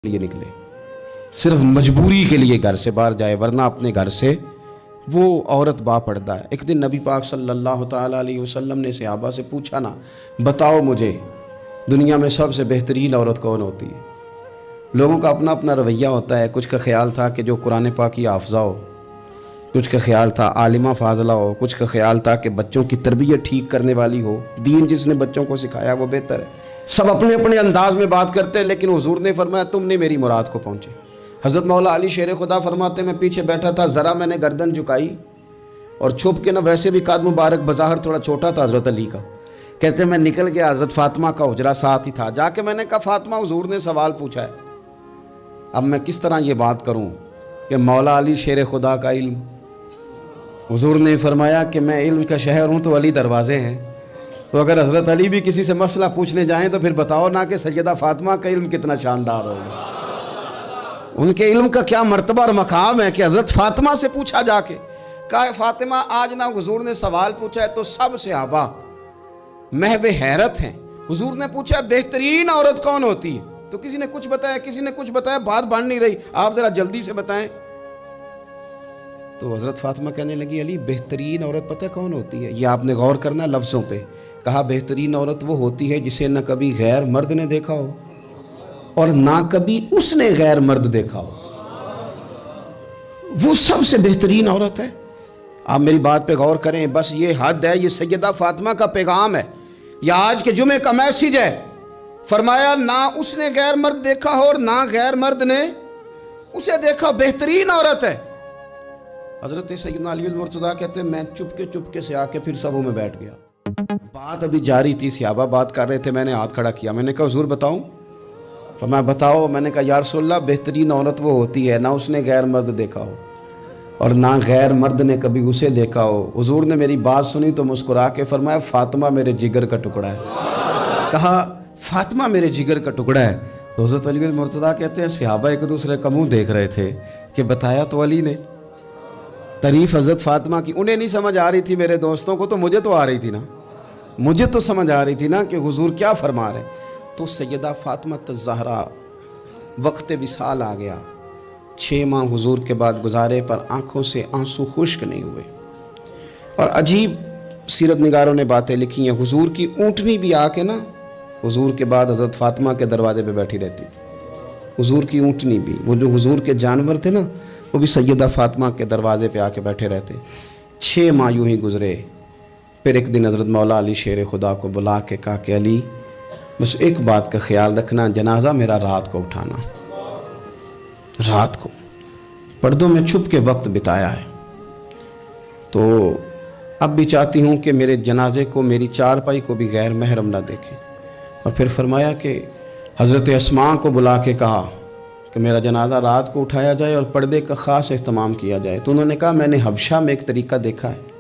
लिए निकले, सिर्फ मजबूरी के लिए घर से बाहर जाए, वरना अपने घर से वो औरत बापर्दा है। एक दिन नबी पाक सल्लल्लाहु ताला अलैहि वसल्लम ने सहाबा से पूछा ना, बताओ मुझे दुनिया में सबसे बेहतरीन औरत कौन होती है। लोगों का अपना अपना रवैया होता है। कुछ का ख्याल था कि जो कुरान पाक की हाफ़िज़ा हो, कुछ का ख्याल था आलिमा फाज़ला हो, कुछ का ख्याल था कि बच्चों की तरबियत ठीक करने वाली हो, दीन जिसने बच्चों को सिखाया वो बेहतर है। सब अपने अपने अंदाज में बात करते हैं, लेकिन हुजूर ने फरमाया तुम नहीं मेरी मुराद को पहुँचे। हज़रत मौला अली शेर खुदा फरमाते मैं पीछे बैठा था, ज़रा मैंने गर्दन झुकाई और छुप के ना, वैसे भी काद मुबारक बज़ाहिर थोड़ा छोटा था हज़रत अली का, कहते मैं निकल गया, हज़रत फ़ातिमा का हुजरा साथ ही था। जाके मैंने कहा फ़ातिमा हुजूर ने सवाल पूछा है, अब मैं किस तरह ये बात करूँ कि मौला अली शेर खुदा का इल्म। हुजूर ने फरमाया कि मैं इल्म का शहर हूँ तो अली दरवाज़े हैं, तो अगर हज़रत अली भी किसी से मसला पूछने जाएँ तो फिर बताओ ना कि सैयदा फ़ातिमा का इल्म कितना शानदार होगा, उनके इल्म का क्या मर्तबा और मकाम है कि हज़रत फ़ातिमा से पूछा जाके। कहा फ़ातिमा आज ना हुजूर ने सवाल पूछा है तो सब सहाबा महवे हैरत हैं। हुजूर ने पूछा बेहतरीन औरत कौन होती है, तो किसी ने कुछ बताया, किसी ने कुछ बताया, बात बन नहीं रही, आप ज़रा जल्दी से बताएं। तो हज़रत फ़ातिमा कहने लगी अली बेहतरीन औरत पता है कौन होती है, ये आपने गौर करना लफ्ज़ों पे। कहा बेहतरीन औरत वो होती है जिसे न कभी गैर मर्द ने देखा हो और ना कभी उसने गैर मर्द देखा हो, वो सबसे बेहतरीन औरत है। आप मेरी बात पे गौर करें, बस ये हद है, ये सैयदा फ़ातिमा का पैगाम है, या आज के जुमे का मैसेज है। फरमाया ना उसने गैर मर्द देखा हो और ना गैर मर्द ने उसे देखा, बेहतरीन औरत है। हज़रत सैयदना अली मुर्तज़ा कहते हैं मैं चुपके से आके फिर सबों में बैठ गया। बात अभी जारी थी, सहाबा बात कर रहे थे, मैंने हाथ खड़ा किया, मैंने कहा हुजूर बताऊं। फरमाया बताओ। मैंने कहा या रसूलल्लाह बेहतरीन औरत वो होती है ना उसने गैर मर्द देखा हो और ना गैर मर्द ने कभी उसे देखा हो। हुजूर ने मेरी बात सुनी तो मुस्कुरा के फरमाया फ़ातिमा मेरे जिगर का टुकड़ा है। कहा फ़ातिमा मेरे जिगर का टुकड़ा है। तो हज़रत अली मुर्तज़ा कहते हैं सहाबा एक दूसरे का मुँह देख रहे थे कि बताया तो अली ने, तारीफ़ हज़रत फ़ातिमा की उन्हें नहीं समझ आ रही थी, मेरे दोस्तों को तो मुझे तो आ रही थी ना, मुझे तो समझ आ रही थी ना कि हुजूर क्या फरमा रहे। तो सैयदा फ़ातिमा ज़हरा वक्त विसाल आ गया, 6 माह हुजूर के बाद गुजारे पर आँखों से आंसू खुश्क नहीं हुए। और अजीब सीरत निगारों ने बातें लिखी हैं, हुजूर की ऊँटनी भी आके ना हुजूर के बाद हज़रत फ़ातिमा के दरवाजे पे बैठी रहती। हुजूर की ऊँटनी भी, वो जो हुजूर के जानवर थे ना, वो भी सैयदा फ़ातिमा के दरवाजे पे आके बैठे रहते। 6 माह यूँ ही गुजरे। फिर एक दिन हज़रत मौला अली शेर खुदा को बुला के कहा कि अली बस एक बात का ख्याल रखना, जनाजा मेरा रात को उठाना। रात को पर्दों में छुप के वक्त बिताया है, तो अब भी चाहती हूँ कि मेरे जनाजे को, मेरी चारपाई को भी गैर महरम ना देखे। और फिर फरमाया कि हज़रत अस्मा को बुला के कहा कि मेरा जनाजा रात को उठाया जाए और पर्दे का ख़ास एहतमाम किया जाए। तो उन्होंने कहा मैंने हबशा में एक तरीका देखा है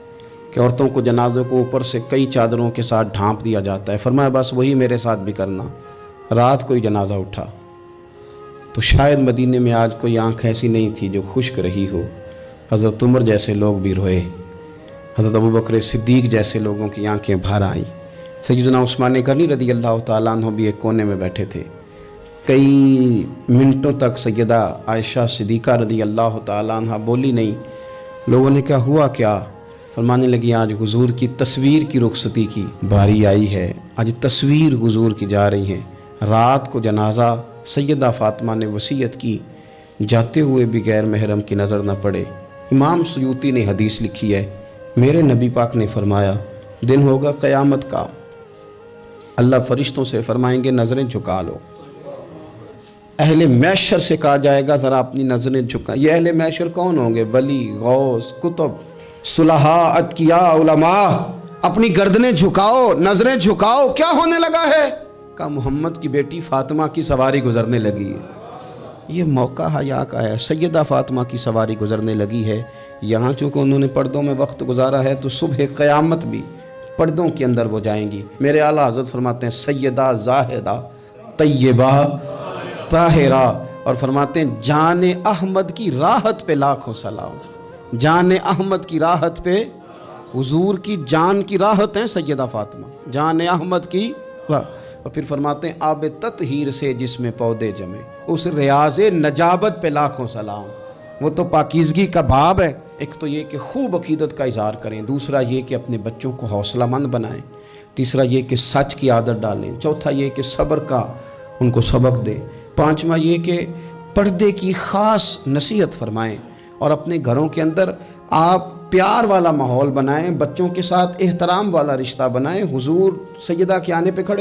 कि औरतों को जनाज़ों को ऊपर से कई चादरों के साथ ढांप दिया जाता है। फरमाया बस वही मेरे साथ भी करना। रात को ही जनाजा उठा तो शायद मदीने में आज कोई आंख ऐसी नहीं थी जो खुश्क रही हो। हज़रत उमर जैसे लोग भी रोए, हज़रत अबू बकर सिद्दीक़ जैसे लोगों की आंखें भर आईं। सैयदना उस्मान गनी रज़ी अल्लाह तआला अन्हु भी एक कोने में बैठे थे। कई मिनटों तक सैयदा आयशा सिद्दीक़ा रज़ी अल्लाह तआला अन्हा बोली नहीं। लोगों ने कहा हुआ क्या? फरमाने लगी आज हुजूर की तस्वीर की रुखसती की बारी आई है, आज तस्वीर हुजूर की जा रही है। रात को जनाजा सैयदा फ़ातिमा ने वसीयत की, जाते हुए भी गैर महरम की नज़र न पड़े। इमाम सुयूती ने हदीस लिखी है, मेरे नबी पाक ने फरमाया दिन होगा क़यामत का, अल्लाह फ़रिश्तों से फरमाएंगे नज़रें झुका लो। अहले मैशर से कहा जाएगा ज़रा अपनी नज़रें झुका। ये अहले मैशर कौन होंगे? वली, गौस, कुतुब, सुलहा, अतकिया, उलमा। अपनी गर्दनें झुकाओ, नज़रें झुकाओ। क्या होने लगा है? कहा मोहम्मद की बेटी फ़ातिमा की सवारी गुजरने लगी है। ये मौका हया का है, सैयदा फ़ातिमा की सवारी गुजरने लगी है। यहाँ चूँकि उन्होंने पर्दों में वक्त गुजारा है तो सुबह क़यामत भी पर्दों के अंदर वो जाएंगी। मेरे आला हज़रत फरमाते हैं सैयदा ज़ाहिदा तय्यबा ताहिरा, और फरमाते हैं जाने अहमद की राहत पे लाखों सलाम। जाने अहमद की राहत पे, हुजूर की जान की राहत है सैयदा फ़ातिमा, जाने अहमद की اور پھر فرماتے ہیں آب تطہیر سے جس میں پودے جمے، اس ریاض نجابت پہ لاکھوں سلام۔ وہ تو پاکیزگی کا باب ہے۔ ایک تو یہ کہ خوب عقیدت کا اظہار کریں، دوسرا یہ کہ اپنے بچوں کو حوصلہ مند بنائیں، تیسرا یہ کہ سچ کی عادت ڈالیں، چوتھا یہ کہ صبر کا ان کو سبق دیں، پانچواں یہ کہ پردے کی خاص نصیحت فرمائیں، اور اپنے گھروں کے اندر آپ پیار والا ماحول بنائیں، بچوں کے ساتھ احترام والا رشتہ بنائیں۔ حضور سیدہ کے آنے پہ کھڑے